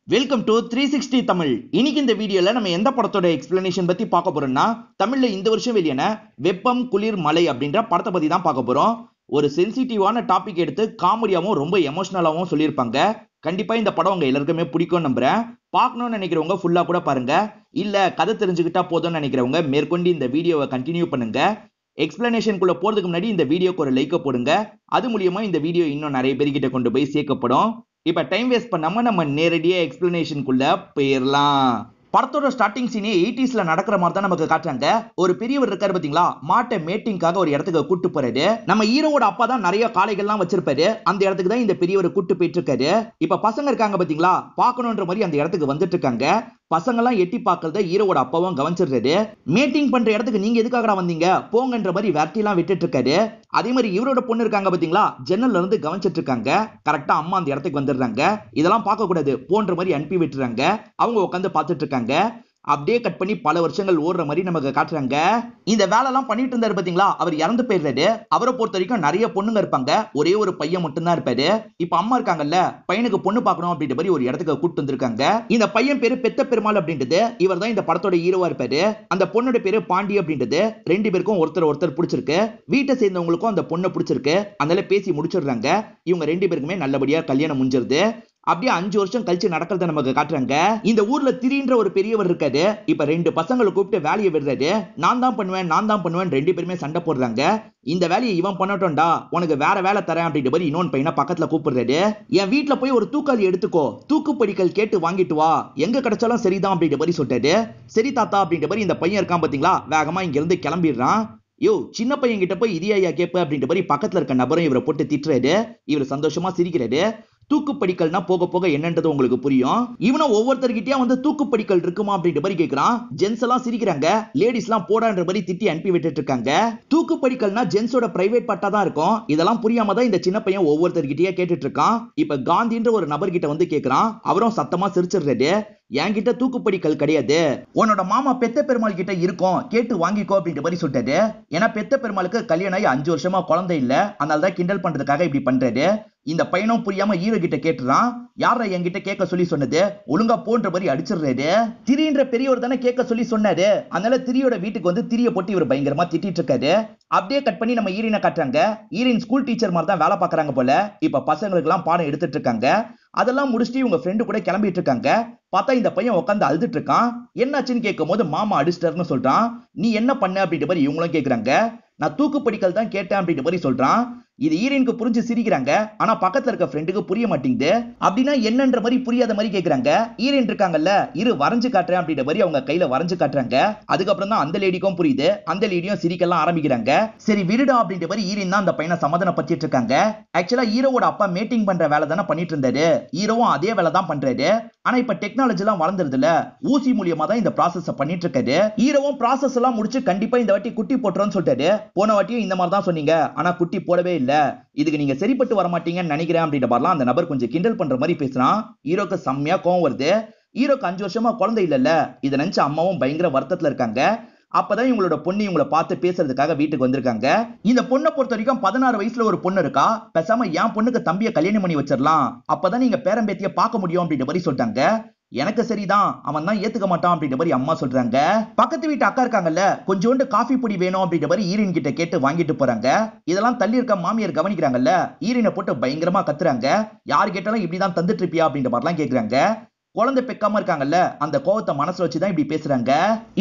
Welcome to 360 Tamil. இன்னைக்கு இந்த வீடியோல நம்ம எந்த படத்தோட எக்ஸ்பிளனேஷன் பத்தி பார்க்க போறோம்னா, தமிழ்ல இந்த வருஷம் வெளியான வெப்பம் குளிர் மழை அப்படின்ற படத்தை பத்தி தான் பார்க்க போறோம். ஒரு சென்சிட்டிவான டாபிக் எடுத்து காமெடியாவும் ரொம்ப எமோஷனலாவும் சொல்லியிருப்பாங்க. கண்டிப்பா இந்த படம் உங்க எல்லாருக்குமே பிடிக்கும் நம்புறேன். பார்க்கணும்னு நினைக்கிறவங்க ஃபுல்லா கூட பாருங்க. இல்ல கதை தெரிஞ்சுக்கிட்டா போதும்னு நினைக்கிறவங்க மேற்கொண்டு இந்த வீடியோவை கண்டினியூ பண்ணுங்க. எக்ஸ்பிளனேஷனுக்குள்ள போறதுக்கு முன்னாடி இந்த வீடியோக்கு ஒரு லைக் போடுங்க. அது மூலியமா இந்த வீடியோ இன்னும் நிறைய பேர்கிட்ட கொண்டு போய் சேர்க்கப்படும். இப்ப டைம் வேஸ்ட் பண்ணாம நம்ம நேரடியா எக்ஸ்பிளனேஷனுக்குள்ள போயிடலாம். படத்தோட ஸ்டார்டிங் சீனே 80ஸ்ல நடக்கிற மாதிரி தான் நமக்கு காட்டுறாங்க. ஒரு பெரியவர் இருக்காரு பாத்தீங்களா, மாட்டை மேட்டிங்காக ஒரு இடத்துக்கு கூட்டு போறாரு. நம்ம ஹீரோவோட அப்பா தான் நிறைய காளைகள்லாம் வச்சிருப்பாரு. அந்த இடத்துக்கு தான் இந்த பெரியவர் கூட்டு போயிட்டு இருக்காரு. இப்ப பசங்க இருக்காங்க பாத்தீங்களா, பார்க்கணுன்ற மாதிரி அந்த இடத்துக்கு வந்துட்டு இருக்காங்க. பசங்க எல்லாம் எட்டி பாக்குறத ஹீரோவோட அப்பாவும் கவனிச்சிடுறாரு. மீட்டிங் பண்ற இடத்துக்கு நீங்க எதுக்காக வந்தீங்க போங்கன்ற மாதிரி விரட்டிலாம் விட்டுட்டு இருக்காரு. அதே மாதிரி இவரோட பொண்ணு இருக்காங்க பாத்தீங்களா, ஜன்னல்ல இருந்து கவனிச்சிட்டு இருக்காங்க. கரெக்டா அம்மா அந்த இடத்துக்கு வந்துடுறாங்க. இதெல்லாம் பார்க்க கூடாது போன்ற மாதிரி அனுப்பி விட்டுறாங்க. அவங்க உட்காந்து பார்த்துட்டு இருக்காங்க. அப்படியே கட் பண்ணி பல வருஷங்கள் ஓடுற மாதிரி நமக்கு காட்டுறாங்க. இந்த வேலை எல்லாம் பண்ணிட்டு இருந்தாரு பாத்தீங்களா, அவர் இறந்து போயிடுறாரு. அவரை பொறுத்த வரைக்கும் நிறைய பொண்ணுங்க இருப்பாங்க, ஒரே ஒரு பையன் மட்டும் தான் இருப்பாரு. இப்ப அம்மா இருக்காங்கல்ல, பையனுக்கு பொண்ணு பார்க்கணும் அப்படின்ற மாதிரி ஒரு இடத்துக்கு கூட்டு வந்திருக்காங்க. இந்த பையன் பேரு பெத்த பெருமாள் அப்படின்றது. இவர் தான் இந்த படத்தோட ஹீரோவா இருப்பாரு. அந்த பொண்ணோட பேரு பாண்டி அப்படின்றது. ரெண்டு பேருக்கும் ஒருத்தர் பிடிச்சிருக்கு. வீட்டை சேர்ந்தவங்களுக்கும் அந்த பொண்ணை பிடிச்சிருக்கு. அதனால பேசி முடிச்சிடுறாங்க. இவங்க ரெண்டு பேருக்குமே நல்லபடியா கல்யாணம் முடிஞ்சிருது. அப்படியே 5 வருஷம் கழிச்சு நடக்கிறத நமக்கு காட்டுறாங்க. இந்த ஊர்ல திரின்ற ஒரு பெரியவர் இருக்காரு. இப்ப ரெண்டு பசங்களை கூப்பிட்டு வேலையை விடுறாரு. நான் தான் பண்ணுவேன் ரெண்டு பேருமே சண்டை போடுறாங்க. இந்த வேலையை இவன் பண்ணட்டோம்டா, உனக்கு வேற வேலை தரேன் அப்படின்ற மாதிரி இன்னொன்னு பையனை பக்கத்துல கூப்பிடுறாரு. என் வீட்டுல போய் ஒரு தூக்காளி எடுத்துக்கோ, தூக்கு படிக்கல் கேட்டு வாங்கிட்டு வா, எங்க கிடைச்சாலும் சரிதான் அப்படின்ற மாதிரி சொல்லிட்டாரு. சரி தாத்தா அப்படின்ற மாதிரி இந்த பையன் இருக்கான் பாத்தீங்களா, வேகமா இங்க இருந்து கிளம்பிடுறான். யோ சின்ன பையன் கிட்ட போய் இதையா கேப்ப அப்படின்ற மாதிரி பக்கத்துல இருக்க நபரும் இவரை போட்டு திட்டுறாரு. இவர் சந்தோஷமா சிரிக்கிறாரு. தூக்கு படிக்கல்னா போக போக என்னன்றது உங்களுக்கு புரியும். இவனும் ஒவ்வொருத்தர்கிட்டயா வந்து தூக்கு படிக்கல் இருக்குமா அப்படின்ற மாதிரி கேக்குறான். ஜென்ஸ் எல்லாம் சிரிக்கிறாங்க. லேடிஸ் எல்லாம் போடான்ற மாதிரி திட்டி அனுப்பி விட்டுட்டு இருக்காங்க. தூக்கு படிக்கல்னா ஜென்ஸோட பிரைவேட் பட்டா தான் இருக்கும். இதெல்லாம் புரியாம தான் இந்த சின்ன பையன் ஒவ்வொருத்தர்கிட்டயா கேட்டுட்டு இருக்கான். இப்ப காந்தின்ற ஒரு நபர்கிட்ட வந்து கேக்குறான். அவரும் சத்தமா சிரிச்சிடுறாரு. என்கிட்ட தூக்குப்படிக்கல் கிடையாது, உன்னோட மாமா பெத்த பெருமாள் கிட்ட இருக்கும், கேட்டு வாங்கிக்கோ அப்படின்ற மாதிரி சொல்லிட்டாரு. ஏன்னா பெத்த பெருமாளுக்கு கல்யாணம் ஆகி 5 வருஷமா குழந்தை இல்ல, அதனால தான் கிண்டல் பண்றதுக்காக இப்படி பண்றாரு. இந்த பையனும் புரியாம ஹீரோ கிட்ட கேட்டுறான். யாரா என்கிட்ட கேட்க சொல்லி சொன்னது, ஒழுங்கா போன்ற மாதிரி அடிச்சிடுறாரு. திரின்ற பெரியவர் தானே கேட்க சொல்லி சொன்னாரு. அதனால திரியோட வீட்டுக்கு வந்து திரிய போட்டு இவர் பயங்கரமா திட்டிட்டு இருக்காரு. அப்படியே கட் பண்ணி நம்ம ஈரினை காட்டுறாங்க. ஈரின் ஸ்கூல் டீச்சர் மாதிரி தான் வேலை பாக்குறாங்க போல. இப்ப பசங்களுக்கு எல்லாம் பாடம் எடுத்துட்டு இருக்காங்க. அதெல்லாம் முடிச்சுட்டு இவங்க ஃப்ரெண்டு கூட கிளம்பிட்டு இருக்காங்க. பார்த்தா இந்த பையன் உட்காந்து அழுதுட்டு இருக்கான். என்னாச்சுன்னு கேட்கும் போது மாமா அடிச்சிட்டாருன்னு சொல்றான். நீ என்ன பண்ண அப்படின்ற மாதிரி இவங்களும் கேக்குறாங்க. நான் தூக்கு படிக்கல் தான் கேட்டேன் அப்படின்ற மாதிரி சொல்றான். இது ஈரனுக்கு புரிஞ்சு சிரிக்கிறாங்க. ஆனா பக்கத்துல இருக்க ஃப்ரெண்டுக்கு புரிய மாட்டேங்குது. அப்படின்னா என்னன்ற மாதிரி புரியாத மாதிரி கேக்குறாங்க. ஈரன் இருக்காங்கல்ல, இரு வரைஞ்சு காட்டுறேன் அப்படின்ற மாதிரி அவங்க கையில வரைஞ்சு காட்டுறாங்க. அதுக்கப்புறம் தான் அந்த லேடிக்கும் புரியுது. அந்த லேடியும் சிரிக்கலாம் ஆரம்பிக்கிறாங்க. சரி விடுடா அப்படின்ற மாதிரி ஈரன் தான் அந்த பையனை சமாதானப்படுத்திட்டு இருக்காங்க. ஆக்சுவலா ஹீரோவோட அப்பா மேட்டிங் பண்ற வேலை தானே பண்ணிட்டு இருந்தாரு. ஹீரோவும் அதே வேலை தான் பண்றாரு. ஆனா இப்ப டெக்னாலஜி எல்லாம் வளர்ந்துருதுல, ஊசி மூலியமா தான் இந்த ப்ராசஸ் பண்ணிட்டு இருக்காரு. ஹீரோவும் ப்ராசஸ் எல்லாம் முடிச்சு கண்டிப்பா இந்த வாட்டி குட்டி போட்டுறோம்னு சொல்லிட்டாரு. போன வாட்டியும் இந்த மாதிரி தான் சொன்னீங்க, ஆனா குட்டி போடவே இல்ல, இதுக்கு நீங்க சரிப்பட்டு வர மாட்டீங்கன்னு நினைக்கிறேன் அப்படின்ற மாதிரிலாம் அந்த நபர் கொஞ்சம் கிண்டல் பண்ற மாதிரி பேசுறான். ஹீரோக்கு செம்மையா கோவம் வருது. ஹீரோக்கு 5 வருஷமா குழந்தை இல்லல்ல, இதை நினைச்சு அம்மாவும் பயங்கர வருத்தத்துல இருக்காங்க. அப்பதான் இவங்களோட பொண்ணு இவங்களை பார்த்து பேசுறதுக்காக வீட்டுக்கு வந்திருக்காங்க. இந்த பொண்ணை பொறுத்த வரைக்கும் 16 வயசுல ஒரு பொண்ணு இருக்கா. பேசாம என் பொண்ணுக்கு தம்பியை கல்யாணம் பண்ணி வச்சிடலாம், அப்பதான் நீங்க பேரம்பேத்திய பார்க்க முடியும் அப்படின்ற மாதிரி சொல்லிட்டாங்க. எனக்கு சரிதான், அவன் தான் ஏத்துக்க மாட்டான் அப்படின்ற மாதிரி அம்மா சொல்றாங்க. பக்கத்து வீட்டு அக்கா இருக்காங்கல்ல, கொஞ்சோண்டு காஃபி பொடி வேணும் அப்படின்ற மாதிரி ஈரின் கிட்ட கேட்டு வாங்கிட்டு போறாங்க. இதெல்லாம் தள்ளி இருக்க மாமியார் கவனிக்கிறாங்கல்ல, ஈரினை போட்டு பயங்கரமா கத்துறாங்க. யாரு கேட்டாலும் இப்படிதான் தந்துட்டு இருப்பியா அப்படின்ற மாதிரிலாம் கேக்குறாங்க. குழந்தை பெக்காம இருக்காங்கல்ல, அந்த கோவத்தை மனசுல வச்சுதான் இப்படி பேசுறாங்க.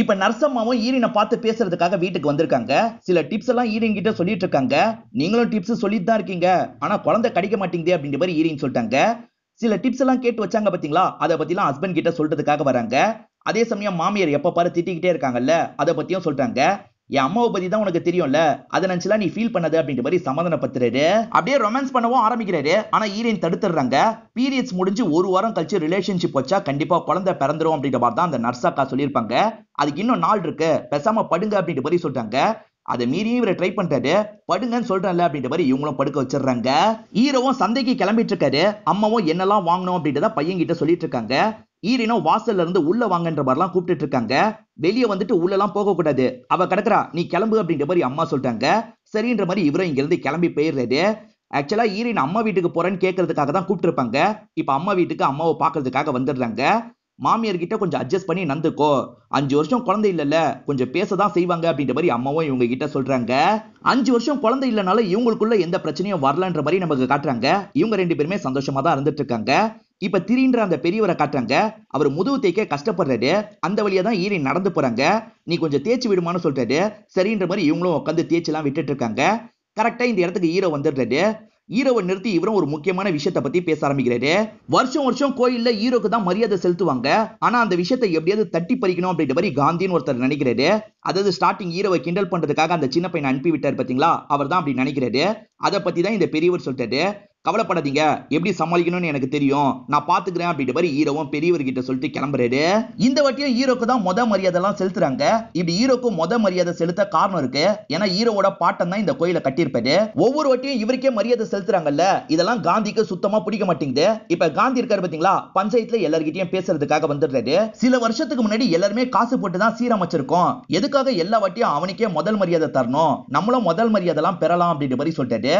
இப்ப நர்சம்மாவும் ஈரினை பார்த்து பேசுறதுக்காக வீட்டுக்கு வந்திருக்காங்க. சில டிப்ஸ் எல்லாம் ஈரின் கிட்ட சொல்லிட்டு இருக்காங்க. நீங்களும் டிப்ஸ் சொல்லிட்டு தான் இருக்கீங்க, ஆனா குழந்தை கிடைக்க மாட்டேங்குது அப்படின்ற மாதிரி ஈரின் சொல்லிட்டாங்க. சில டிப்ஸ் எல்லாம் கேட்டு வச்சாங்க பாத்தீங்களா, அதை பத்திலாம் ஹஸ்பண்ட் கிட்ட சொல்றதுக்காக வராங்க. அதே சமயம் மாமியார் எப்ப பாரு திட்டிக்கிட்டே இருக்காங்கல்ல, அதை பத்தியும் சொல்றாங்க. என் அம்மாவை பத்தி தான் உனக்கு தெரியும்ல, அதை நினைச்சுலாம் நீ ஃபீல் பண்ணது அப்படின்ற மாதிரி சமாதானப்படுத்துறாரு. அப்படியே ரொமான்ஸ் பண்ணவும் ஆரம்பிக்கிறாரு. ஆனா ஹீரோயின் தடுத்துறாங்க. பீரியட்ஸ் முடிஞ்சு ஒரு வாரம் கழிச்சு ரிலேஷன்ஷிப் வச்சா கண்டிப்பா குழந்தை பிறந்துரும் அப்படின்ற மாதிரி தான் அந்த நர்ஸாக்கா சொல்லியிருப்பாங்க. அதுக்கு இன்னும் நாள் இருக்கு, பேசாம படுங்க அப்படின்ற மாதிரி சொல்றாங்க. அதை மீறி இவரை ட்ரை பண்றாரு. படுங்கன்னு சொல்றேன்ல அப்படின்ற மாதிரி இவங்களும் படுக்க வச்சிடுறாங்க. ஹீரோவும் சந்தைக்கு கிளம்பிட்டு இருக்காரு. அம்மாவும் என்னெல்லாம் வாங்கணும் அப்படின்றத பையன் கிட்ட சொல்லிட்டு இருக்காங்க. ஈரினோ வாசல்ல இருந்து உள்ள வாங்கன்ற மாதிரிலாம் கூப்பிட்டு இருக்காங்க. வெளியே வந்துட்டு உள்ள எல்லாம் போக கூடாது, அவ கிடக்குறா, நீ கிளம்பு அப்படின்ற மாதிரி அம்மா சொல்லிட்டாங்க. சரின்ற மாதிரி இவரும் இங்க இருந்து கிளம்பி போயிடுறாரு. ஆக்சுவலா ஹீரோயின் அம்மா வீட்டுக்கு போறேன்னு கேட்கறதுக்காக தான் கூப்பிட்டுருப்பாங்க. இப்ப அம்மா வீட்டுக்கு அம்மாவை பாக்குறதுக்காக வந்துடுறாங்க. மாமியார் கிட்ட கொஞ்சம் அட்ஜஸ்ட் பண்ணி நடந்துக்கோ, 5 வருஷம் குழந்தை இல்லல்ல, கொஞ்சம் பேசதான் செய்வாங்க அப்படின்ற மாதிரி அம்மாவும் இவங்க கிட்ட சொல்றாங்க. 5 வருஷம் குழந்தை இல்லனால இவங்களுக்குள்ள எந்த பிரச்சனையும் வரலன்ற மாதிரி நமக்கு காட்டுறாங்க. இவங்க 2 பேருமே சந்தோஷமா தான் இருந்துட்டு இருக்காங்க. இப்ப திரின்ற அந்த பெரியவரை காட்டுறாங்க. அவர் முதுகு தேய்க்க கஷ்டப்படுறாரு. அந்த வழியா தான் ஹீரோயின் நடந்து போறாங்க. நீ கொஞ்சம் தேய்ச்சி விடுமான்னு சொல்றாரு. சரின்ற மாதிரி இவங்களும் உட்காந்து தேய்ச்சி எல்லாம் விட்டுட்டு இருக்காங்க. கரெக்டா இந்த இடத்துக்கு ஹீரோ வந்துடுறாரு. ஹீரோவை நிறுத்தி இவரும் ஒரு முக்கியமான விஷயத்தை பத்தி பேச ஆரம்பிக்கிறாரு. வருஷம் வருஷம் கோயில்ல ஹீரோக்கு தான் மரியாதை செலுத்துவாங்க. ஆனா அந்த விஷயத்தை எப்படியாவது தட்டி பறிக்கணும் அப்படின்ற மாதிரி காந்தின்னு ஒருத்தர் நினைக்கிறாரு. அதாவது ஸ்டார்டிங் ஹீரோவை கிண்டல் பண்றதுக்காக அந்த சின்ன பையனை அனுப்பி விட்டார் பாத்தீங்களா, அவர் தான் அப்படி நினைக்கிறாரு. அதை பத்தி தான் இந்த பெரியவர் சொல்லிட்டாரு. கவலைப்படாதீங்க, எப்படி சமாளிக்கணும்னு எனக்கு தெரியும், நான் பாத்துக்கிறேன் அப்படின்ற மாதிரி ஹீரோவும் பெரியவர்கிட்ட சொல்லிட்டு கிளம்புறாரு. இந்த வாட்டியும் ஹீரோக்கு தான் மரியாதை எல்லாம் செலுத்துறாங்க. இப்படி ஹீரோக்கு மரியாதை செலுத்த காரணம் இருக்கு. ஏன்னா ஹீரோவோட பாட்டன் தான் இந்த கோயிலை கட்டியிருப்பாரு. ஒவ்வொரு வாட்டியும் இவருக்கே மரியாதை செலுத்துறாங்கல்ல, இதெல்லாம் காந்திக்கு சுத்தமா பிடிக்க மாட்டேங்குது. இப்ப காந்தி இருக்காரு பாத்தீங்களா, பஞ்சாயத்துல எல்லார்கிட்டயும் பேசுறதுக்காக வந்துடுறாரு. சில வருஷத்துக்கு முன்னாடி எல்லாருமே காசு போட்டு தான் சீரமைச்சிருக்கோம், எதுக்காக எல்லா வாட்டியும் அவனுக்கே முதல் மரியாதை தரணும், நம்மளும் முதல் மரியாதை எல்லாம் பெறலாம் அப்படின்ற மாதிரி சொல்லிட்டாரு.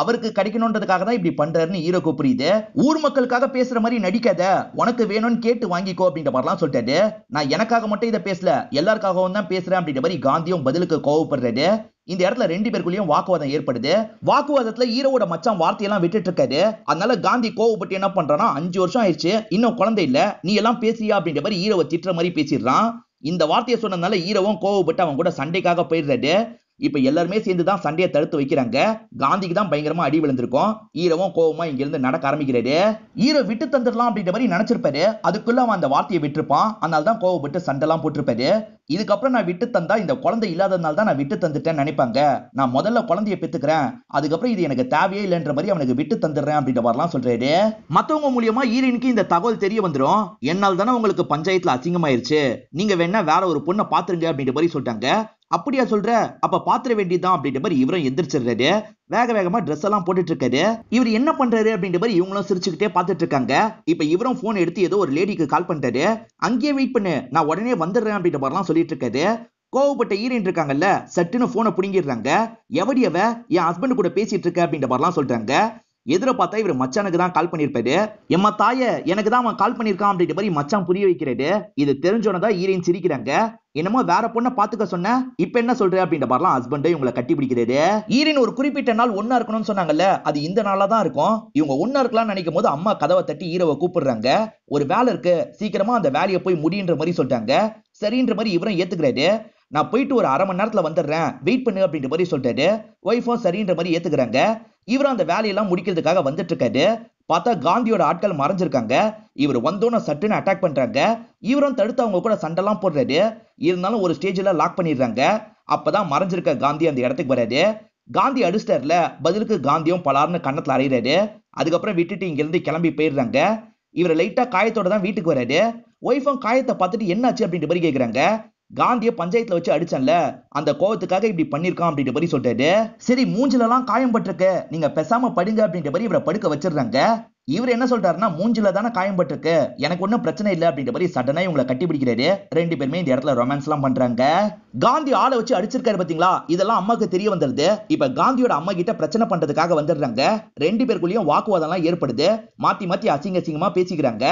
அவருக்கு கிடைக்கணும்ன்றதுக்காக தான் இப்படி பண்றாருன்னு ஹீரோக்கு புரியுது. ஊர் மக்களுக்காக பேசுற மாதிரி நடிக்காத, உனக்கு வேணும்னு கேட்டு வாங்கிக்கோ அப்படின்ற மாதிரிலாம் சொல்லிட்டாரு. நான் எனக்காக மட்டும் இதை பேசல, எல்லாருக்காகவும் தான் பேசுறேன் அப்படின்ற மாதிரி காந்தியும் பதிலுக்கு கோவப்படுறாரு. இந்த இடத்துல 2 பேருக்குள்ளேயும் வாக்குவாதம் ஏற்படுது. வாக்குவாதத்துல ஹீரோவோட மச்சான் வார்த்தையெல்லாம் விட்டுட்டு இருக்காரு. அதனால காந்தி கோவப்பட்டு என்ன பண்றானா, 5 வருஷம் ஆயிடுச்சு, இன்னும் குழந்தை இல்ல, நீ எல்லாம் பேசியா அப்படின்ற மாதிரி ஹீரோவை திட்டுற மாதிரி பேசிடுறான். இந்த வார்த்தையை சொன்னதுனால ஹீரோவும் கோவப்பட்டு அவன் கூட சண்டைக்காக போயிடுறாரு. இப்ப எல்லாருமே சேர்ந்து தான் சண்டையை தடுத்து வைக்கிறாங்க. காந்திக்கு தான் பயங்கரமா அடி விழுந்திருக்கும். ஹீரோவும் கோவமா இங்க இருந்து நடக்க ஆரம்பிக்கிறாரு. ஹீரோ விட்டு தந்துடலாம் அப்படின்ற மாதிரி நினைச்சிருப்பாரு. அதுக்குள்ள அவன் அந்த வார்த்தையை விட்டுருப்பான். அதனால தான் கோவப்பட்டு சண்டைலாம் போட்டிருப்பாரு. இதுக்கப்புறம் நான் விட்டு தந்தா இந்த குழந்தை இல்லாததுனால தான் நான் விட்டு தந்துட்டேன்னு நினைப்பாங்க. நான் முதல்ல குழந்தையை பெத்துக்கிறேன், அதுக்கப்புறம் இது எனக்கு தேவையே இல்லைன்ற மாதிரி அவனுக்கு விட்டு தந்துடுறேன் அப்படின்ற மாதிரிலாம் சொல்றாரு. மத்தவங்க மூலியமா ஹீரோயினுக்கு இந்த தகவல் தெரிய வந்துடும். என்னால் தானே உங்களுக்கு பஞ்சாயத்துல அசிங்கமாயிருச்சு, நீங்க வேணா வேற ஒரு பொண்ணை பாத்துருங்க அப்படின்ற மாதிரி சொல்லிட்டாங்க. அப்படியா சொல்ற, அப்ப பாத்திர வேண்டியதுதான் அப்படின்ற மாதிரி இவரும் எந்திரிச்சிடுறாரு. வேக வேகமா ட்ரெஸ் எல்லாம் போட்டுட்டு இருக்காரு. இவர் என்ன பண்றாரு அப்படின்ற மாதிரி இவங்களும் சிரிச்சுக்கிட்டே பாத்துட்டு இருக்காங்க. இப்ப இவரும் போன் எடுத்து ஏதோ ஒரு லேடிக்கு கால் பண்றாரு. அங்கேயே வெயிட் பண்ணு, நான் உடனே வந்துடுறேன் அப்படின்ற மாதிரிலாம் சொல்லிட்டு இருக்காரு. கோவப்பட்ட ஹீரோயின் இருக்காங்கல்ல, சட்டுன்னு போனை புடுங்கிடுறாங்க. எவடியவ என் ஹஸ்பண்ட் கூட பேசிட்டு இருக்க அப்படின்ற மாதிரிலாம் சொல்றாங்க. எதிர பார்த்தா இவர் மச்சானுக்கு தான் கால் பண்ணிருப்பாரு. எம்மா தாய, எனக்கு தான் அவன் கால் பண்ணிருக்கான் அப்படின்ற மாதிரி மச்சான் புரிய வைக்கிறாரு. இது தெரிஞ்சோனதான் ஹீரோயின் சிரிக்கிறாங்க. என்னமோ வேற பொண்ணை பாத்துக்க சொன்ன, இப்ப என்ன சொல்ற அப்படின்ற மாதிரிலாம் ஹஸ்பண்டே இவங்களை கட்டி பிடிக்கிறாரு. ஹீரோயின் ஒரு குறிப்பிட்ட நாள் ஒன்னா இருக்கணும்னு சொன்னாங்கல்ல, அது இந்த நாளா தான் இருக்கும். இவங்க ஒன்னா இருக்கலாம்னு நினைக்கும் போது அம்மா கதவை தட்டி ஹீரோவை கூப்பிடுறாங்க. ஒரு வேலை இருக்கு, சீக்கிரமா அந்த வேலையை போய் முடின்ற மாதிரி சொல்லிட்டாங்க. சரின்ற மாதிரி இவரும் ஏத்துக்கிறாரு. நான் போயிட்டு ஒரு அரை மணி நேரத்துல வந்துடுறேன், வெயிட் பண்ணு அப்படின்ற மாதிரி சொல்லிட்டாரு. ஒய்ஃபும் சரின்ற மாதிரி ஏத்துக்கிறாங்க. இவரும் அந்த வேலையெல்லாம் முடிக்கிறதுக்காக வந்துட்டு இருக்காரு. பார்த்தா காந்தியோட ஆட்கள் மறைஞ்சிருக்காங்க. இவர் வந்தோன்னு சட்டுன்னு அட்டாக் பண்றாங்க. இவரும் தடுத்து அவங்க கூட சண்டைலாம் போடுறாரு. இருந்தாலும் ஒரு ஸ்டேஜ்ல லாக் பண்ணிடுறாங்க. அப்பதான் மறைஞ்சிருக்க காந்தி அந்த இடத்துக்கு வராரு. காந்தி அடிச்சிட்டார்ல, பதிலுக்கு காந்தியும் பலார்னு கண்ணத்துல அறையிறாரு. அதுக்கப்புறம் விட்டுட்டு இங்க இருந்து கிளம்பி போயிடுறாங்க. இவர் லைட்டா காயத்தோட தான் வீட்டுக்கு வராரு. ஒய்ஃபும் காயத்தை பார்த்துட்டு என்னாச்சு அப்படின்ற மாதிரி கேக்குறாங்க. காந்திய பஞ்சாயத்துல வச்சு அடிச்சன்ல, அந்த கோவத்துக்காக இப்படி பண்ணிருக்கான் அப்படின்ற மாதிரி சொல்றாரு. சரி, மூஞ்சில எல்லாம் காயம் பட்டிருக்கு, நீங்க பேசாம படுங்க அப்படின்ற மாதிரி இவரை படுக்க வச்சிடுறாங்க. இவர் என்ன சொல்றாருன்னா, மூஞ்சில தானே காயம் பட்டிருக்கு, எனக்கு ஒன்னும் பிரச்சனை இல்லை அப்படின்ற மாதிரி சடனா இவங்களை கட்டி பிடிக்கிறாரு. 2 பேருமே இந்த இடத்துல ரொமான்ஸ் எல்லாம் பண்றாங்க. காந்தி ஆளை வச்சு அடிச்சிருக்காரு பாத்தீங்களா, இதெல்லாம் அம்மாக்கு தெரிய வந்துருது. இப்ப காந்தியோட அம்மா கிட்ட பிரச்சனை பண்றதுக்காக வந்துடுறாங்க. 2 பேருக்குள்ளேயும் வாக்குவாதம் எல்லாம் ஏற்படுது. மாத்தி மாத்தி அசிங்க அசிங்கமா பேசிக்கிறாங்க.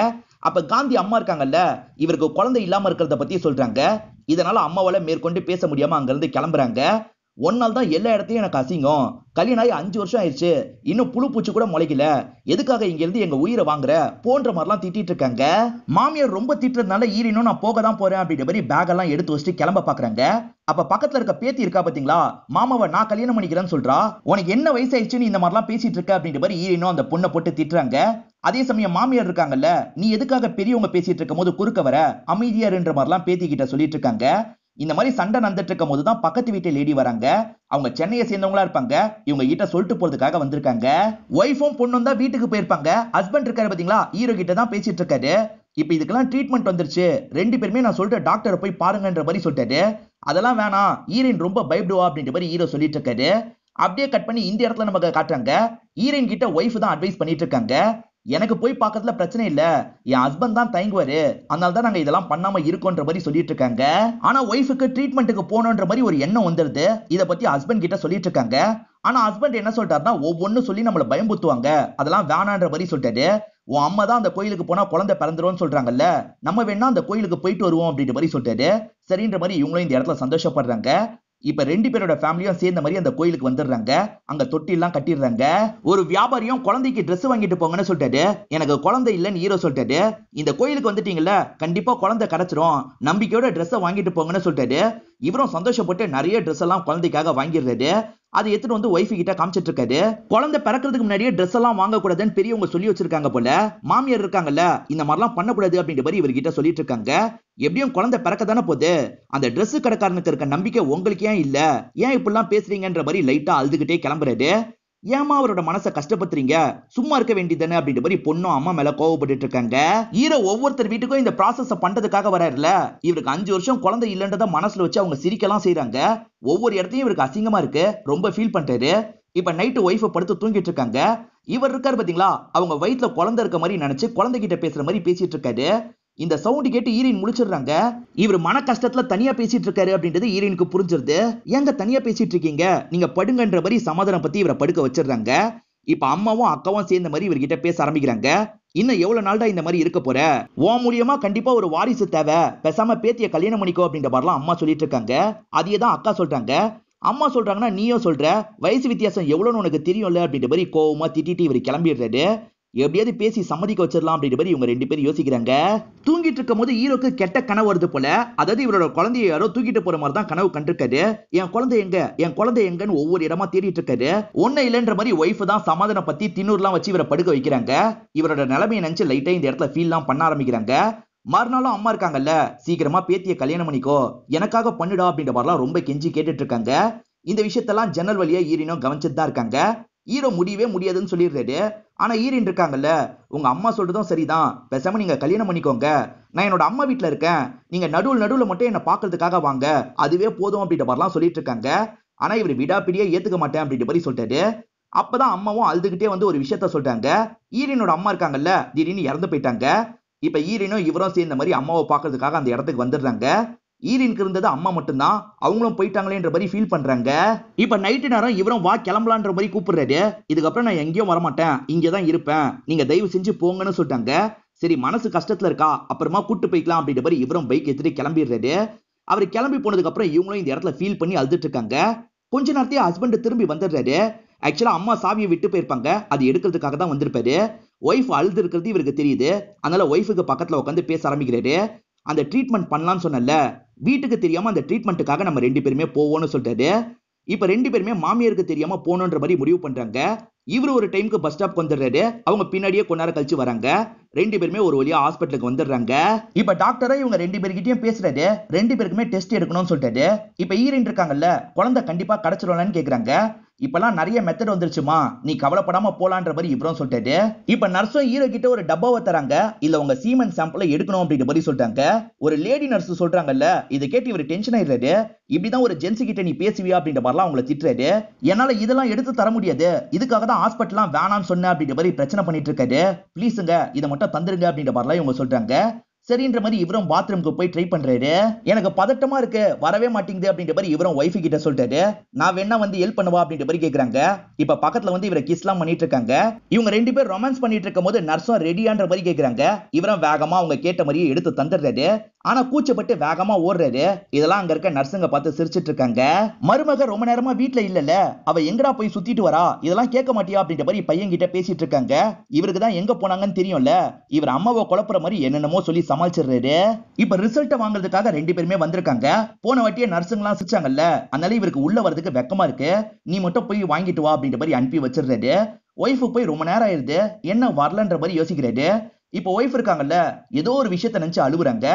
அப்ப காந்தி அம்மா இருக்காங்கல்ல, இவருக்கு குழந்தை இல்லாம இருக்கிறத பத்தி சொல்றாங்க. இதனால அம்மாவால மேற்கொண்டு பேச முடியாம அங்க இருந்து கிளம்புறாங்க. ஒன்னால் தான் எல்லா இடத்தையும் எனக்கு அசிங்கம், கல்யாணம் ஆகி 5 வருஷம் ஆயிடுச்சு, இன்னும் புழு பூச்சி கூட முளைக்கல, எதுக்காக இங்க இருந்து எங்க உயிரை வாங்குற போன்ற மாதிரிலாம் திட்டிட்டு இருக்காங்க. மாமியார் ரொம்ப திட்டுறதுனால ஈரினும் நான் போக தான் போறேன் அப்படின்ற மாதிரி பேக் எல்லாம் எடுத்து வச்சுட்டு கிளம்ப பாக்குறாங்க. அப்ப பக்கத்துல இருக்க பேத்தி இருக்கா பாத்தீங்களா, மாமாவை நான் கல்யாணம் பண்ணிக்கிறேன்னு சொல்றா. உனக்கு என்ன வயசு ஆயிடுச்சுன்னு இந்த மாதிரிலாம் பேசிட்டு இருக்க அப்படின்ற மாதிரி ஈரினும் அந்த பொண்ணை போட்டு திட்டுறாங்க. அதே சமயம் மாமியார் இருக்காங்கல்ல, நீ எதுக்காக பெரியவங்க பேசிட்டு இருக்கும் போது குறுக்க வர, அமைதியாருன்ற மாதிரிலாம் பேத்தி கிட்ட சொல்லிட்டு இருக்காங்க. இந்த மாதிரி சண்டை நடந்துட்டு இருக்கும் போதுதான் பக்கத்து வீட்டு லேடி வராங்க. அவங்க சென்னையை சேர்ந்தவங்களா இருப்பாங்க. இவங்க கிட்ட சொல்லிட்டு போறதுக்காக வந்திருக்காங்க. ஒய்ஃபும் பொண்ணும் தான் வீட்டுக்கு போயிருப்பாங்க. ஹஸ்பண்ட் இருக்காரு பாத்தீங்களா, ஹீரோ கிட்ட தான் பேசிட்டு இருக்காரு. இப்ப இதுக்கெல்லாம் ட்ரீட்மெண்ட் வந்துருச்சு, 2 பேருமே நான் சொல்லிட்டு டாக்டரை போய் பாருங்கன்ற மாதிரி சொல்லிட்டாரு. அதெல்லாம் வேணாம், ஹீரோயின் ரொம்ப பயப்படுவா அப்படின்ற மாதிரி ஹீரோ சொல்லிட்டு இருக்காரு. அப்படியே கட் பண்ணி இந்த இடத்துல நமக்கு காட்டுறாங்க. ஹீரோயின் கிட்ட ஒய்ஃப் தான் அட்வைஸ் பண்ணிட்டு இருக்காங்க. எனக்கு போய் பார்க்கறதுல பிரச்சனை இல்ல, என் ஹஸ்பண்ட் தான் தயங்குவாரு, அதனால தான் நாங்க இதெல்லாம் பண்ணாம இருக்கோன்ற மாதிரி சொல்லிட்டு இருக்காங்க. ஆனா ஒய்ஃபுக்கு ட்ரீட்மெண்ட்டுக்கு போகணுன்ற மாதிரி ஒரு எண்ணம் வந்துருது. இத பத்தி ஹஸ்பண்ட் கிட்ட சொல்லிட்டு இருக்காங்க. ஆனா ஹஸ்பண்ட் என்ன சொல்லிட்டாருன்னா ஒவ்வொன்னு சொல்லி நம்மள பயம்புத்துவாங்க, அதெல்லாம் வேணான்ற மாதிரி சொல்லிட்டாரு. உன் அம்மா தான் அந்த கோயிலுக்கு போனா குழந்தை பிறந்துரும்னு சொல்றாங்கல்ல, நம்ம வேணா அந்த கோயிலுக்கு போயிட்டு வருவோம் அப்படின்ற மாதிரி சொல்லிட்டாரு. சரின்ற மாதிரி இவங்களும் இந்த இடத்துல சந்தோஷப்படுறாங்க. இப்ப 2 பேரோட ஃபேமிலியும் சேர்ந்த மாதிரி அந்த கோயிலுக்கு வந்துடுறாங்க. அங்க தொட்டி எல்லாம் கட்டிடுறாங்க. ஒரு வியாபாரியும் குழந்தைக்கு Dress வாங்கிட்டு போங்கன்னு சொல்லிட்டாரு. எனக்கு குழந்தை இல்லன்னு ஹீரோ சொல்லிட்டாரு. இந்த கோயிலுக்கு வந்துட்டீங்கல்ல, கண்டிப்பா குழந்தை கிடைச்சிரும், நம்பிக்கையோட Dress வாங்கிட்டு போங்கன்னு சொல்லிட்டாரு. இவரும் சந்தோஷப்பட்டு நிறைய Dress எல்லாம் குழந்தைக்காக வாங்கிடுறாரு. அதை எடுத்துட்டு வந்து ஒய்ஃப் கிட்ட காமிச்சிட்டு இருக்காரு. குழந்தை பிறக்கிறதுக்கு முன்னாடியே Dress எல்லாம் வாங்க கூடாதுன்னு பெரியவங்க சொல்லி வச்சிருக்காங்க போல. மாமியார் இருக்காங்கல்ல, இந்த மாதிரிலாம் பண்ணக்கூடாது அப்படின்ற மாதிரி இவர்கிட்ட சொல்லிட்டு இருக்காங்க. எப்படியும் குழந்தை பிறக்க தானே போகுது, அந்த Dress கடைக்காரனுக்கு இருக்க நம்பிக்கை உங்களுக்கு ஏன் இல்ல, ஏன் இப்படிலாம் பேசுறீங்கன்ற மாதிரி லைட்டா அழுதுகிட்டே கிளம்புறாரு. ஏமா அவரோட மனசை கஷ்டப்படுத்துறீங்க, சும்மா இருக்க வேண்டியதுதானே அப்படின்ற மாதிரி பொண்ணும் அம்மா மேல கோவப்பட்டு இருக்காங்க. ஹீரோ ஒவ்வொருத்தர் வீட்டுக்கும் இந்த ப்ராசஸ் பண்றதுக்காக வராருல, இவருக்கு 5 வருஷம் குழந்தை இல்லன்றத மனசுல வச்சு அவங்க சிரிக்கலாம் செய்யறாங்க. ஒவ்வொரு இடத்தையும் இவருக்கு அசிங்கமா இருக்கு, ரொம்ப ஃபீல் பண்றாரு. இப்ப நைட்டு ஒய்ஃபை படுத்து தூங்கிட்டு இருக்காங்க. இவர் இருக்காரு பாத்தீங்களா, அவங்க வயிற்றுல குழந்தை இருக்க மாதிரி நினைச்சு குழந்தைகிட்ட பேசுற மாதிரி பேசிட்டு இருக்காரு. இந்த சவுண்ட் கேட்டு ஈரின் முழிச்சிடுறாங்க. இவர் மன கஷ்டத்துல தனியா பேசிட்டு இருக்காரு அப்படின்றது ஈரினுக்கு புரிஞ்சிருது. ஏங்க தனியா பேசிட்டு இருக்கீங்க, நீங்க படுங்கன்ற மாதிரி சமாதானம் பத்தி இவரை படுக்க வச்சிடுறாங்க. இப்ப அம்மாவும் அக்காவும் சேர்ந்த மாதிரி இவர்கிட்ட பேச ஆரம்பிக்கிறாங்க. இன்னும் எவ்வளவு நாள்டா இந்த மாதிரி இருக்க போற, உன் மூலியமா கண்டிப்பா ஒரு வாரிசு தேவை, பேசாம பேத்திய கல்யாணம் பண்ணிக்கோ அப்படின்ற மாதிரிலாம் அம்மா சொல்லிட்டு இருக்காங்க. அதே தான் அக்கா சொல்றாங்க. அம்மா சொல்றாங்கன்னா நீயும் சொல்ற, வயசு வித்தியாசம் எவ்வளவுன்னு உனக்கு தெரியும்ல அப்படின்ற மாதிரி கோவமா திட்டிட்டு இவர் கிளம்பிடுறாரு. எப்படியாவது பேசி சம்மதிக்க வச்சிடலாம் அப்படின்ற மாதிரி இவங்க 2 பேரும் யோசிக்கிறாங்க. தூங்கிட்டு இருக்கும் போது ஹீரோக்கு கெட்ட கனவு வருது போல. அதாவது இவரோட குழந்தைய யாரோ தூக்கிட்டு போற மாதிரி தான் கனவு கண்டிருக்காரு. என் குழந்தை எங்க, என் குழந்தை எங்கன்னு ஒவ்வொரு இடமா தேடிட்டு இருக்காரு. ஒண்ணு இல்லைன்ற மாதிரி ஒய்ஃப் தான் சமாதானம் பத்தி தின்னூர்லாம் வச்சு இவரை படுக்க வைக்கிறாங்க. இவரோட நிலைமையை நினைச்சு லைட்டா இந்த இடத்துல ஃபீல்லாம் பண்ண ஆரம்பிக்கிறாங்க. மறுநாளும் அம்மா இருக்காங்கல்ல, சீக்கிரமா பேத்திய கல்யாணம் பண்ணிக்கோ, எனக்காக பண்ணுடா அப்படின்ற மாதிரிலாம் ரொம்ப கெஞ்சி கேட்டுட்டு இருக்காங்க. இந்த விஷயத்தெல்லாம் ஜன்னல் வழியா ஈரினும் கவனிச்சுட்டு தான் இருக்காங்க. ஹீரோ முடியவே முடியாதுன்னு சொல்லிடுறாரு. ஆனா ஈரின் இருக்காங்கல்ல, உங்க அம்மா சொல்றதும் சரிதான், பேசாம நீங்க கல்யாணம் பண்ணிக்கோங்க, நான் என்னோட அம்மா வீட்டுல இருக்கேன், நீங்க நடுவுல மட்டும் என்ன பாக்குறதுக்காக வாங்க, அதுவே போதும் அப்படின்ற மாதிரிலாம் சொல்லிட்டு இருக்காங்க. ஆனா இவர் விடாப்பிடியே ஏத்துக்க மாட்டேன் அப்படின்ற மாதிரி சொல்லிட்டாரு. அப்பதான் அம்மாவும் அழுதுகிட்டே வந்து ஒரு விஷயத்த சொல்றாங்க. ஈரினோட அம்மா இருக்காங்கல்ல, திடீர்னு இறந்து போயிட்டாங்க. இப்ப ஈரினும் இவரும் சேர்ந்த மாதிரி அம்மாவை பாக்குறதுக்காக அந்த இடத்துக்கு வந்துடுறாங்க. ஈரினுக்கு இருந்தது அம்மா மட்டும்தான், அவங்களும் போயிட்டாங்களேன்ற மாதிரி ஃபீல் பண்றாங்க. இப்ப நைட்டு நேரம் இவரும் வா கிளம்பலான்ற மாதிரி கூப்பிடுறாரு. இதுக்கப்புறம் நான் எங்கேயும் வரமாட்டேன், இங்கதான் இருப்பேன், நீங்க தயவு செஞ்சு போங்கன்னு சொல்லிட்டாங்க. சரி மனசு கஷ்டத்துல இருக்கா, அப்புறமா கூட்டு போய்க்கலாம் அப்படின்ற மாதிரி இவரும் பைக் எடுத்துட்டு கிளம்பிடுறாரு. அவர் கிளம்பி போனதுக்கு அப்புறம் இவங்களும் இந்த இடத்துல ஃபீல் பண்ணி அழுதுட்டு இருக்காங்க. கொஞ்ச நேரத்தையே ஹஸ்பண்ட் திரும்பி வந்துடுறாரு. ஆக்சுவலா அம்மா சாவியை விட்டு போயிருப்பாங்க, அது எடுக்கிறதுக்காக தான் வந்திருப்பாரு. ஒய்ஃப் அழுது இருக்கிறது இவருக்கு தெரியுது. அதனால ஒய்ஃபுக்கு பக்கத்துல உட்காந்து பேச ஆரம்பிக்கிறாரு. அந்த ட்ரீட்மெண்ட் பண்ணலாம்னு சொன்னல, வீட்டுக்கு தெரியாம அந்த ட்ரீட்மெண்ட்டுக்காக நம்ம 2 பேருமே போவோம்னு சொல்லிட்டாரு. இப்ப 2 பேருமே மாமியாருக்கு தெரியாம போகணுன்ற மாதிரி முடிவு பண்றாங்க. இவரு ஒரு டைமுக்கு பஸ் ஸ்டாப் வந்துடுறாரு. அவங்க பின்னாடியே கொஞ்ச நேரம் கழிச்சு வராங்க. 2 பேருமே ஒரு வழியா ஹாஸ்பிட்டலுக்கு வந்துடுறாங்க. இப்ப டாக்டரா இவங்க 2 பேர்கிட்டயும் பேசுறாரு. 2 பேருக்குமே டெஸ்ட் எடுக்கணும்னு சொல்லிட்டாரு. இப்ப ஈரின் இருக்காங்கல்ல, குழந்தை கண்டிப்பா கிடைச்சிரும்னு கேக்குறாங்க. இப்பெல்லாம் நிறைய மெத்தட் வந்துருச்சுமா, நீ கவலைப்படாம போலான்ற மாதிரி இவரும் சொல்லிட்டாரு. இப்ப நர்ஸும் ஹீரோ கிட்ட ஒரு டப்பாவை தராங்க. இல்ல உங்க சீமன் சாம்பிளை எடுக்கணும் அப்படின்ற மாதிரி சொல்றாங்க. ஒரு லேடி நர்ஸ் சொல்றாங்கல்ல, இதை கேட்டு இவர் டென்ஷன் ஆயிடுறாரு. இப்படிதான் ஒரு ஜென்ஸ் கிட்ட நீ பேசுவியா அப்படின்ற மாதிரிலாம் அவங்களை திட்டுறாரு. என்னால இதெல்லாம் எடுத்து தர முடியாது, இதுக்காக தான் ஹாஸ்பிட்டல்லாம் வேணான்னு சொன்ன அப்படின்ற மாதிரி பிரச்சனை பண்ணிட்டு இருக்காரு. ப்ளீஸுங்க இதை மட்டும் தந்துருங்க அப்படின்ற மாதிரிலாம் இவங்க சொல்றாங்க. சரின்ற மாதிரி இவரும் பாத்ரூமுக்கு போய் ட்ரை பண்றாரு. எனக்கு பதட்டமா இருக்கு, வரவே மாட்டேங்குது அப்படின்ற மாதிரி இவரும் ஒய்ஃப் கிட்ட சொல்லிட்டாரு. நான் வேணா வந்து ஹெல்ப் பண்ணுவா அப்படின்ற மாதிரி கேக்குறாங்க. இப்ப பக்கத்துல வந்து இவரை கிஸ்லாம் பண்ணிட்டு இருக்காங்க. இவங்க 2 பேர் ரொமான்ஸ் பண்ணிட்டு இருக்கும் போது நர்ஸும் ரெடியான்ற மாதிரி கேக்குறாங்க. இவரும் வேகமா அவங்க கேட்ட மாதிரியே எடுத்து தந்துடுறாரு. ஆனா கூச்சப்பட்டு வேகமா ஓடுறாரு. இதெல்லாம் அங்க இருக்க நர்ஸுங்க பார்த்து சிரிச்சிட்டு இருக்காங்க. மருமக ரொம்ப நேரமா வீட்டுல இல்லல, அவ எங்கடா போய் சுத்திட்டு வரா, இதெல்லாம் கேட்க மாட்டியா அப்படின்ற மாதிரி பையன் கிட்ட பேசிட்டு இருக்காங்க. இவருக்கு தான் எங்க போனாங்கன்னு தெரியும்ல, இவர் அம்மாவை குழப்புற மாதிரி என்னென்னமோ சொல்லி சமாளிச்சிடுறாரு. இப்ப ரிசல்ட் வாங்குறதுக்காக 2 பேருமே வந்திருக்காங்க. போன வாட்டியே நர்ஸுங்கெல்லாம் சிரிச்சாங்கல்ல, அதனால இவருக்கு உள்ள வரதுக்கு வெக்கமா இருக்கு. நீ மட்டும் போய் வாங்கிட்டு வா அப்படின்ற மாதிரி அனுப்பி வச்சிடுறாரு. ஒய்ஃபு போய் ரொம்ப நேரம் ஆயிருது, என்ன வரலன்ற மாதிரி யோசிக்கிறாரு. இப்போ ஒய்ஃப் இருக்காங்கல்ல, ஏதோ ஒரு விஷயத்தை நினைச்சு அழுகுறாங்க.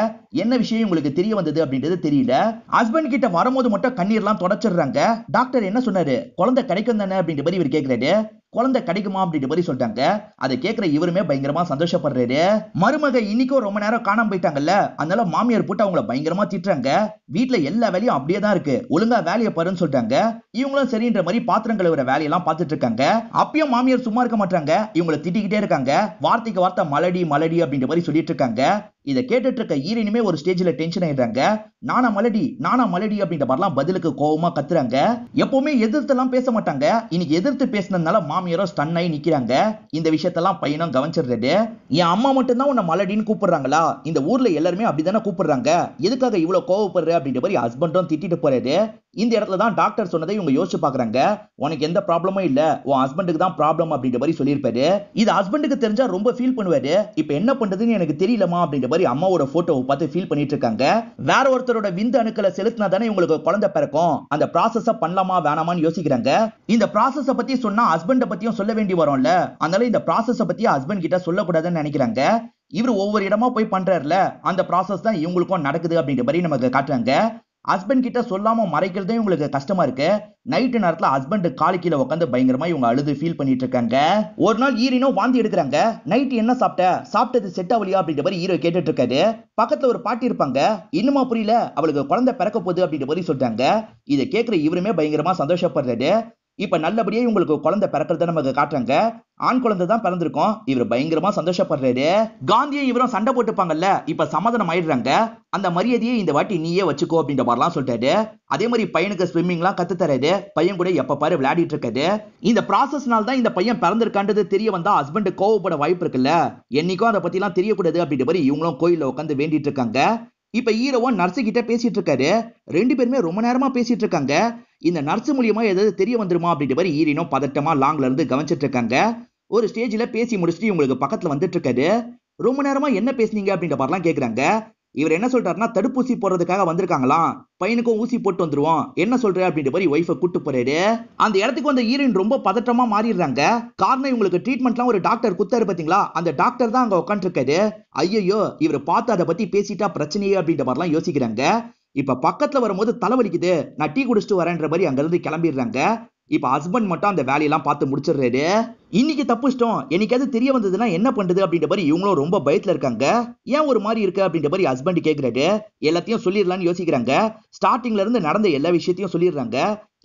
என்ன விஷயம் உங்களுக்கு தெரிய வந்தது அப்படின்றது தெரியல. ஹஸ்பண்ட் கிட்ட வரும்போது மட்டும் கண்ணீர்லாம் தொடச்சிடுறாங்க. டாக்டர் என்ன சொன்னாரு, குழந்தை கிடைக்கும் தானே அப்படின்ற மாதிரி இவர் கேட்கிறாரு. குழந்தை கிடைக்குமா அப்படின்ற மாதிரி சொல்லிட்டாங்க. அதை கேட்கிற இவருமே பயங்கரமா சந்தோஷப்படுறாரு. மருமக இன்னைக்கும் ரொம்ப நேரம் காணாம போயிட்டாங்கல்ல, அதனால மாமியார் போட்டு அவங்கள பயங்கரமா திட்டுறாங்க. வீட்டுல எல்லா வேலையும் அப்படியே தான் இருக்கு, ஒழுங்கா வேலையை பாருன்னு சொல்லிட்டாங்க. இவங்களும் சரின்ற மாதிரி பாத்திரம் கழுவுற வேலையெல்லாம் பார்த்துட்டு இருக்காங்க. அப்பயும் மாமியார் சும்மா இருக்க மாட்டாங்க, இவங்களை திட்டிக்கிட்டே இருக்காங்க. வார்த்தைக்கு வார்த்தை மலடி மலடி அப்படின்ற மாதிரி சொல்லிட்டு இருக்காங்க. இதை கேட்டுட்டு இருக்க ஈரனுமே ஒரு ஸ்டேஜ்ல டென்ஷன் ஆயிடுறாங்க. நானா மலடி அப்படின்ற மாதிரிலாம் பதிலுக்கு கோவமா கத்துறாங்க. எப்பவுமே எதிர்த்தெல்லாம் பேச மாட்டாங்க, இன்னைக்கு எதிர்த்து பேசினதுனால மாமியாரும் ஸ்டன் ஆகி நிக்கிறாங்க. இந்த விஷயத்தெல்லாம் பையனும் கவனிச்சிடுறாரு. என் அம்மா மட்டும் தான் உன்னை மலடின்னு கூப்பிடுறாங்களா? இந்த ஊர்ல எல்லாருமே அப்படிதானே கூப்பிடுறாங்க, எதுக்காக இவ்வளவு கோவப்படுற அப்படின்ற மாதிரி ஹஸ்பண்டும் திட்டிட்டு போறாரு. இந்த இடத்துல தான் டாக்டர் சொன்னதை இவங்க யோசிச்சு பாக்குறாங்க. உனக்கு எந்த ப்ராப்ளமும் இல்ல, உன் ஹஸ்பண்டுக்கு தான் ப்ராப்ளம் அப்படின்ற மாதிரி சொல்லியிருப்பாரு. இது ஹஸ்பண்டுக்கு தெரிஞ்சா ரொம்ப ஃபீல் பண்ணுவாரு. இப்ப என்ன பண்றதுன்னு எனக்கு தெரியலமா அப்படின்ற மாதிரி அம்மாவோட போட்டோவை பார்த்து ஃபீல் பண்ணிட்டு இருக்காங்க. வேற ஒருத்தரோட விந்து அணுக்களை செலுத்தினா தானே உங்களுக்கு குழந்தை பிறக்கும், அந்த ப்ராசஸ பண்ணலாமா வேணாமான்னு யோசிக்கிறாங்க. இந்த ப்ராசஸ பத்தி சொன்னா ஹஸ்பண்ட பத்தியும் சொல்ல வேண்டி வரும்ல, அதனால இந்த ப்ராசஸ பத்தி ஹஸ்பண்ட் கிட்ட சொல்லக்கூடாதுன்னு நினைக்கிறாங்க. இவரு ஒவ்வொரு இடமா போய் பண்றாருல, அந்த ப்ராசஸ் தான் இவங்களுக்கும் நடக்குது அப்படின்ற மாதிரி நமக்கு காட்டுறாங்க. ஹஸ்பண்ட் கிட்ட சொல்லாம மறைக்கிறதே உங்களுக்கு கஷ்டமா இருக்கு. நைட்டு நேரத்துல ஹஸ்பண்ட் காலு கீழே உட்காந்து பயங்கரமா இவங்க அழுது ஃபீல் பண்ணிட்டு இருக்காங்க. ஒரு நாள் ஈரினோ வாந்தி எடுக்கிறாங்க. நைட்டு என்ன சாப்பிட்டது செட் ஆகலையா அப்படின்ற மாதிரி ஹீரோ கேட்டுட்டு இருக்காரு. பக்கத்துல ஒரு பாட்டி இருப்பாங்க. இன்னுமா புரியல, அவளுக்கு குழந்தை பிறக்க போகுது அப்படின்ற மாதிரி சொல்றாங்க. இதை கேட்கிற இவருமே பயங்கரமா சந்தோஷப்படுறாரு. இப்ப நல்லபடியே உங்களுக்கு குழந்தை பிறக்கிறத நமக்கு காட்டுறாங்க. ஆண் குழந்தை தான் பிறந்திருக்கும். இவர் பயங்கரமா சந்தோஷப்படுறாரு. காந்தியும் இவரும் சண்டை போட்டுப்பாங்கல்ல, இப்ப சமாதானம் ஆயிடுறாங்க. அந்த மரியாதையை இந்த வாட்டி நீயே வச்சுக்கோ அப்படின்ற மாதிரிலாம் சொல்லிட்டாரு. அதே மாதிரி பையனுக்கு ஸ்விம்மிங்லாம் கத்து தராரு. பையன் கூட எப்ப பாரு விளையாடிட்டு இருக்காரு. இந்த ப்ராசஸ்னால தான் இந்த பையன் பிறந்திருக்கான்றது தெரிய வந்தா ஹஸ்பண்ட் கோவப்பட வாய்ப்பு இருக்குல்ல, என்னைக்கும் அதை பத்தி எல்லாம் தெரியக்கூடாது அப்படின்ற மாதிரி இவங்களும் கோயில்ல உட்காந்து வேண்டிட்டு இருக்காங்க. இப்ப ஹீரோவும் நர்ஸு கிட்ட பேசிட்டு இருக்காரு. ரெண்டு பேருமே ரொம்ப நேரமா பேசிட்டு இருக்காங்க. இந்த நர்ஸ் மூலியமா ஏதாவது தெரிய வந்துருமா அப்படின்ற மாதிரி ஈரினும் பதட்டமா லாங்ல இருந்து கவனிச்சிட்டு இருக்காங்க. ஒரு ஸ்டேஜ்ல பேசி முடிச்சுட்டு உங்களுக்கு பக்கத்துல வந்துட்டு இருக்காரு. ரொம்ப நேரமா என்ன பேசுனீங்க அப்படின்ற மாதிரிலாம் கேக்குறாங்க. இவர் என்ன சொல்றாருன்னா, தடுப்பூசி போடுறதுக்காக வந்திருக்காங்களாம், பையனுக்கும் ஊசி போட்டு வந்துருவோம், என்ன சொல்ற அப்படின்ற மாதிரி ஒய்ஃபை கூட்டு போறாரு. அந்த இடத்துக்கு வந்த ஹீரோயின் ரொம்ப பதட்டமா மாறிடுறாங்க. காரணம் இவங்களுக்கு ட்ரீட்மெண்ட்லாம் ஒரு டாக்டர் குத்தாரு பாத்தீங்களா, அந்த டாக்டர் தான் அங்க உட்காந்து இருக்காரு. ஐயோ, இவர் பார்த்து அதை பத்தி பேசிட்டா பிரச்சனையே அப்படின்ற மாதிரிலாம் யோசிக்கிறாங்க. இப்ப பக்கத்துல வரும்போது தலைவலிக்குது, நான் டீ குடிச்சிட்டு வரேன்ற மாதிரி அங்க இருந்து கிளம்பிடுறாங்க. இப்ப ஹஸ்பண்ட் மட்டும் அந்த வேலையெல்லாம் பார்த்து முடிச்சிடுறாரு. இன்னைக்கு தப்புச்சிட்டோம், என்னைக்காவது தெரிய வந்ததுன்னா என்ன பண்றது அப்படின்ற மாதிரி இவங்களும் ரொம்ப பயத்துல இருக்காங்க. ஏன் ஒரு மாதிரி இருக்கு அப்படின்ற மாதிரி ஹஸ்பண்ட் கேட்கிறாரு. எல்லாத்தையும் சொல்லிடலாம்னு யோசிக்கிறாங்க. ஸ்டார்டிங்ல இருந்து நடந்த எல்லா விஷயத்தையும் சொல்லிடுறாங்க.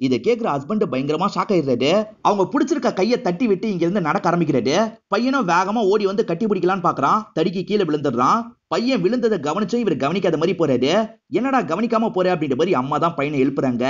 இதை கேட்கிற ஹஸ்பண்ட் பயங்கரமா ஷாக் ஆயிடுறாரு. அவங்க பிடிச்சிருக்க கையை தட்டி விட்டு இங்க இருந்து நடக்க ஆரம்பிக்கிறாரு. பையனும் வேகமா ஓடி வந்து கட்டி பிடிக்கலான்னு பாக்குறான். தடிக்கு கீழே விழுந்துடுறான். பையன் விழுந்ததை கவனிச்சும் இவர் கவனிக்காத மாதிரி போறாரு. என்னடா கவனிக்காம போற அப்படின்ற மாதிரி அம்மா தான் பையனை எழுப்புறாங்க.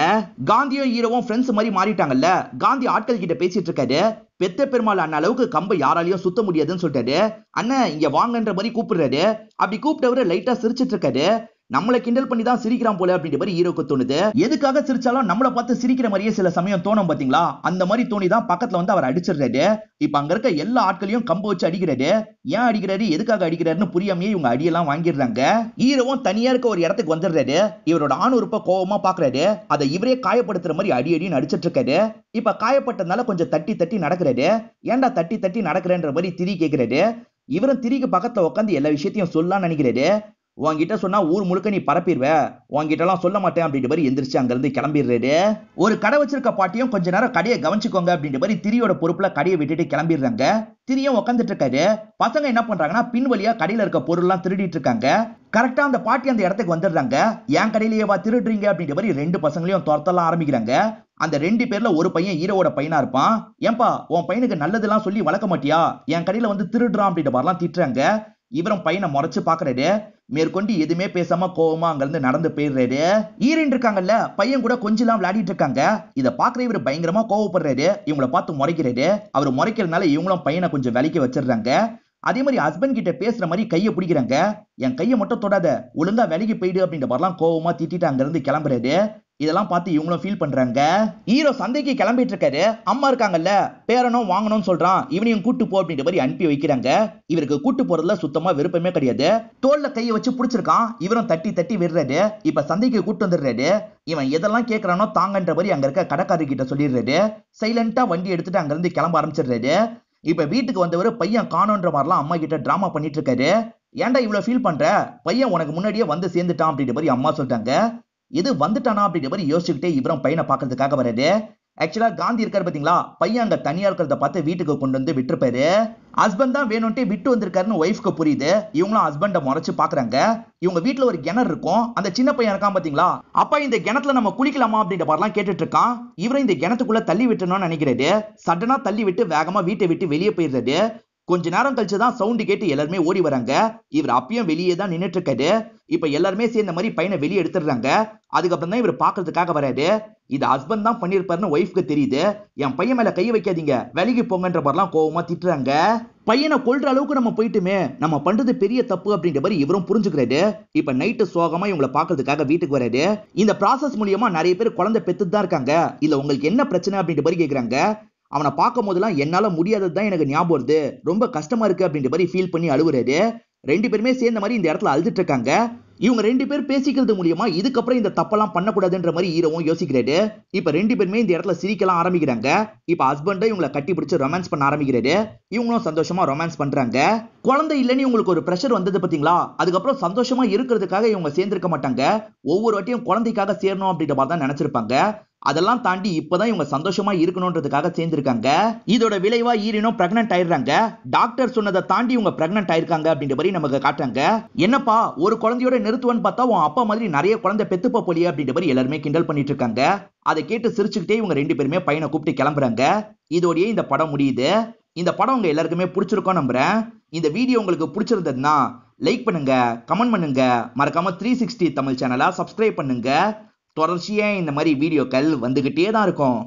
காந்தியும் ஹீரோவும் ஃப்ரெண்ட்ஸ் மாதிரி மாறிட்டாங்கல்ல. காந்தி ஆட்கள் கிட்ட பேசிட்டு இருக்காரு. பெத்த பெருமாள் அண்ணன் அளவுக்கு கம்பை யாராலையும் சுத்த முடியாதுன்னு சொல்லிட்டாரு. அண்ணன் இங்க வாங்கன்ற மாதிரி கூப்பிடுறாரு. அப்படி கூப்பிட்டவரு லைட்டா சிரிச்சிட்டு இருக்காரு. நம்மளை கிண்டல் பண்ணி தான் சிரிக்கிறான் போல அப்படின்ற மாதிரி ஹீரோக்கு தோணுது. எதுக்காக சிரிச்சாலும் நம்மளை பார்த்து சிரிக்கிற மாதிரியே சில சமயம் தோணும் பாத்தீங்களா, அந்த மாதிரி தோணி தான் பக்கத்துல வந்து அவர் அடிச்சிடுறாரு. இப்ப அங்க இருக்க எல்லா ஆட்களையும் கம்பு வச்சு அடிக்கிறாரு. ஏன் அடிக்கிறாரு, எதுக்காக அடிக்கிறாருன்னு புரியாமையே இவங்க அடியெல்லாம் வாங்கிடுறாங்க. ஹீரோவும் தனியா இருக்க ஒரு இடத்துக்கு வந்துடுறாரு. இவரோட ஆணுறுப்ப கோவமா பாக்குறாரு. அதை இவரே காயப்படுத்துற மாதிரி அடி அடின்னு அடிச்சிட்டு இருக்காரு. இப்ப காயப்பட்டதுனால கொஞ்சம் தட்டி தட்டி நடக்கிறாரு. ஏன்டா தட்டி தட்டி நடக்கிறேன்ற மாதிரி திரி கேட்கிறாரு. இவரும் திரிக்கு பக்கத்துல உட்காந்து எல்லா விஷயத்தையும் சொல்லலாம்னு நினைக்கிறாரு. உன்கிட்ட சொன்னா ஊர் முழுக்க நீ பரப்பிடுவ, உன்கிட்ட எல்லாம் சொல்ல மாட்டேன் அப்படின்ற மாதிரி எந்திரிச்சு அங்க இருந்து கிளம்பிடுறாரு. ஒரு கடை வச்சிருக்க பாட்டியும் கொஞ்ச நேரம் கடையை கவனிச்சுக்கோங்க அப்படின்ற மாதிரி திரியோட பொறுப்புல கடையை விட்டுட்டு கிளம்பிடுறாங்க. திரியும் உட்காந்துட்டு இருக்காரு. பசங்க என்ன பண்றாங்கன்னா, பின் வழியா கடையில இருக்க பொருள் எல்லாம் திருடிட்டு இருக்காங்க. கரெக்டா அந்த பாட்டி அந்த இடத்துக்கு வந்துடுறாங்க. என் கடையிலேயே திருடுறீங்க அப்படின்ற மாதிரி ரெண்டு பசங்களையும் துரத்தலாம் ஆரம்பிக்கிறாங்க. அந்த ரெண்டு பேர்ல ஒரு பையன் ஹீரோவோட பையனா இருப்பான். ஏன்பா உன் பையனுக்கு நல்லதெல்லாம் சொல்லி வளர்க்க மாட்டியா, என் கடையில வந்து திருடுறான் அப்படின்ற மாதிரிலாம் திட்டுறாங்க. இவரும் பையனை முறைச்சு பாக்குறாரு. மேற்கொண்டு எதுவுமே பேசாம கோவமா அங்க இருந்து நடந்து போயிடுறாரு. ஈரன் இருக்காங்கல்ல, பையன் கூட கொஞ்சம் விளையாடிட்டு இருக்காங்க. இதை பாக்குற இவர் பயங்கரமா கோவப்படுறாரு. இவங்களை பார்த்து முறைக்கிறாரு. அவர் முறைக்கிறதுனால இவங்களும் பையனை கொஞ்சம் விலைக்கு வச்சிடுறாங்க. அதே மாதிரி ஹஸ்பண்ட் கிட்ட பேசுற மாதிரி கையை பிடிக்கிறாங்க. என் கையை மட்டும் தொடாத, ஒழுங்கா விலைக்கு போயிடு அப்படின்ற மாதிரிலாம் கோவமா திட்டிட்டு அங்க இருந்து கிளம்புறாரு. இதெல்லாம் பார்த்து இவங்களும் ஃபீல் பண்றாங்க. ஹீரோ சந்தைக்கு கிளம்பிட்டு இருக்காரு. அம்மா இருக்காங்கல்ல, பேரனும் வாங்கணும்னு சொல்றான், இவனையும் கூட்டு போ அப்படின்ற மாதிரி அனுப்பி வைக்கிறாங்க. இவருக்கு கூட்டு போறதுல சுத்தமா விருப்பமே கிடையாது. தோல்ல கையை வச்சு பிடிச்சிருக்கான். இவரும் தட்டி தட்டி விடுறாரு. இப்ப சந்தைக்கு கூட்டு வந்துடுறாரு. இவன் எதெல்லாம் கேட்கறானோ தாங்கன்ற மாதிரி அங்க இருக்க கடைக்காரர் கிட்ட சொல்லிடுறாரு. சைலண்டா வண்டி எடுத்துட்டு அங்க இருந்து கிளம்ப ஆரம்பிச்சிடுறாரு. இப்ப வீட்டுக்கு வந்தவர் பையன் காணோன்ற மாதிரிலாம் அம்மா கிட்ட டிராமா பண்ணிட்டு இருக்காரு. ஏன்டா இவ்வளவு ஃபீல் பண்ற, பையன் உனக்கு முன்னாடியே வந்து சேர்ந்துட்டான் அப்படின்ற மாதிரி அம்மா சொல்லிட்டாங்க. இது வந்துட்டானா அப்படின்ற மாதிரி யோசிச்சுக்கிட்டே இவரும் பையனை பாக்குறதுக்காக வராரு. ஆக்சுவலா காந்தி இருக்காரு பாத்தீங்களா, பையன் அங்க தனியா இருக்கிறத பார்த்து வீட்டுக்கு கொண்டு வந்து விட்டுருப்பாரு. ஹஸ்பண்ட் தான் வேணும்ட்டே விட்டு வந்திருக்காருன்னு ஒய்ஃப்க்கு புரியுது. இவங்களும் ஹஸ்பண்ட முறைச்சு பாக்குறாங்க. இவங்க வீட்டுல ஒரு கிணறு இருக்கும். அந்த சின்ன பையன் இருக்கான் பாத்தீங்களா, அப்பா இந்த கிணத்துல நம்ம குளிக்கலாமா அப்படின்ற மாதிரிலாம் கேட்டுட்டு இருக்கான். இவரை இந்த கிணத்துக்குள்ள தள்ளி விட்டணும்னு நினைக்கிறாரு. சடனா தள்ளி விட்டு வேகமா வீட்டை விட்டு வெளியே போயிடுறாரு. கொஞ்ச நேரம் கழிச்சுதான் சவுண்ட் கேட்டு எல்லாருமே ஓடி வராங்க. இவர் அப்பயும் வெளியே தான் நின்னுட்டு இருக்காரு. இப்ப எல்லாருமே சேர்ந்த மாதிரி பையனை வெளியே எடுத்துடுறாங்க. அதுக்கப்புறம் தான் இவர் பாக்குறதுக்காக வராரு. இது ஹஸ்பண்ட் தான் பண்ணிருப்பாருன்னு ஒய்ஃப்க்கு தெரியுது. என் பையன் மேல கை வைக்காதீங்க, விலகி போங்கன்ற மாதிரிலாம் கோவமா திட்டுறாங்க. பையனை கொல்ற அளவுக்கு நம்ம போயிட்டுமே, நம்ம பண்றது பெரிய தப்பு அப்படின்ற மாதிரி இவரும் புரிஞ்சுக்கிறாரு. இப்ப நைட்டு சோகமா இவங்களை பாக்குறதுக்காக வீட்டுக்கு வராரு. இந்த ப்ராசஸ் மூலியமா நிறைய பேர் குழந்தை பெத்துட்டு தான் இருக்காங்க. இல்ல உங்களுக்கு என்ன பிரச்சனை அப்படின்ற மாதிரி கேக்குறாங்க. அவனை பார்க்கும் போதெல்லாம் என்னால முடியாதது தான் எனக்கு ஞாபகம் வருது, ரொம்ப கஷ்டமா இருக்கு அப்படின்ற மாதிரி ஃபீல் பண்ணி அழுவுறாரு. ரெண்டு பேருமே சேர்ந்த மாதிரி இந்த இடத்துல அழுதுட்டு இருக்காங்க. இவங்க ரெண்டு பேர் பேசிக்கிறது மூலியமா இதுக்கப்புறம் இந்த தப்பெல்லாம் பண்ணக்கூடாதுன்ற மாதிரி ஹீரோவும் யோசிக்கிறாரு. இப்ப ரெண்டு பேருமே இந்த இடத்துல சிரிக்கலாம் ஆரம்பிக்கிறாங்க. இப்ப ஹஸ்பண்ட் இவங்களை கட்டி பிடிச்சு ரொமான்ஸ் பண்ண ஆரம்பிக்கிறாரு. இவங்களும் சந்தோஷமா ரொமான்ஸ் பண்றாங்க. குழந்தை இல்லைன்னு உங்களுக்கு ஒரு பிரஷர் வந்தது பாத்தீங்களா, அதுக்கப்புறம் சந்தோஷமா இருக்கிறதுக்காக இவங்க சேர்ந்திருக்க மாட்டாங்க. ஒவ்வொரு வாட்டியும் குழந்தைக்காக சேரணும் அப்படின்ற மாதிரி தான் நினைச்சிருப்பாங்க. அதெல்லாம் தாண்டி இப்பதான் இவங்க சந்தோஷமா இருக்கணும்ன்றதுக்காக சேர்ந்திருக்காங்க. இதோட விளைவா ஹீரோனும் பிரெக்னன்ட் ஆயிடுறாங்க. டாக்டர் சொன்னதை தாண்டி இவங்க பிரெக்னன்ட் ஆயிருக்காங்க அப்படின்ற மாதிரி நமக்கு காட்டுறாங்க. என்னப்பா ஒரு குழந்தையோட நிறுத்துவன்னு பார்த்தா உன் அப்பா மாதிரி நிறைய குழந்தை பெத்துப்ப போலியே அப்படின்ற மாதிரி எல்லாருமே கிண்டல் பண்ணிட்டு இருக்காங்க. அதை கேட்டு சிரிச்சுக்கிட்டே இவங்க ரெண்டு பேருமே பையனை கூப்பிட்டு கிளம்புறாங்க. இதோடயே இந்த படம் முடியுது. இந்த படம் உங்க எல்லாருக்குமே பிடிச்சிருக்கும் நம்புறேன். இந்த வீடியோ உங்களுக்கு பிடிச்சிருந்ததுன்னா லைக் பண்ணுங்க, கமெண்ட் பண்ணுங்க, மறக்காம 360 தமிழ் சேனலை சப்ஸ்கிரைப் பண்ணுங்க. தொடர்ச்சியா இந்த மாதிரி வீடியோக்கள் வந்துகிட்டே தான் இருக்கும்.